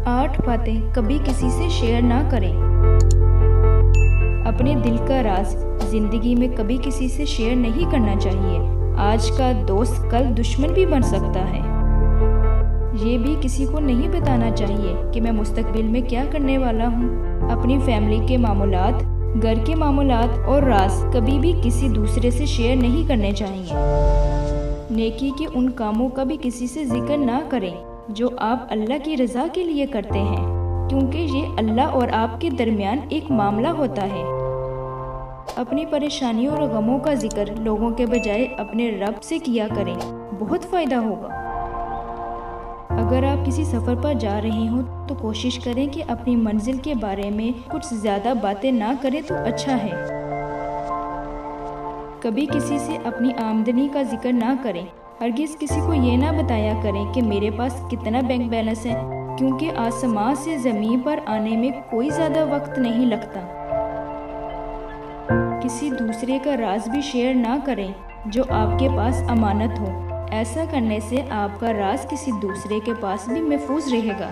8 बातें कभी किसी से शेयर ना करें। अपने दिल का राज जिंदगी में कभी किसी से शेयर नहीं करना चाहिए। आज का दोस्त कल दुश्मन भी बन सकता है। ये भी किसी को नहीं बताना चाहिए कि मैं मुस्तकबिल में क्या करने वाला हूँ। अपनी फैमिली के मामूलात, घर के मामूलात और राज कभी भी किसी दूसरे से शेयर नहीं करने चाहिए। नेकी के उन कामों का भी किसी से जिक्र ना करें जो आप अल्लाह की रज़ा के लिए करते हैं, क्योंकि ये अल्लाह और आपके दरमियान एक मामला होता है। अपनी परेशानियों और गमों का जिक्र लोगों के बजाय अपने रब से किया करें, बहुत फ़ायदा होगा। अगर आप किसी सफ़र पर जा रहे हो तो कोशिश करें कि अपनी मंजिल के बारे में कुछ ज़्यादा बातें ना करें तो अच्छा है। कभी किसी से अपनी आमदनी का जिक्र ना करें। हरगिज़ किसी को ये ना बताया करें कि मेरे पास कितना बैंक बैलेंस है, क्योंकि आसमान से ज़मीन पर आने में कोई ज़्यादा वक्त नहीं लगता। किसी दूसरे का राज भी शेयर ना करें जो आपके पास अमानत हो। ऐसा करने से आपका राज किसी दूसरे के पास भी महफूज रहेगा।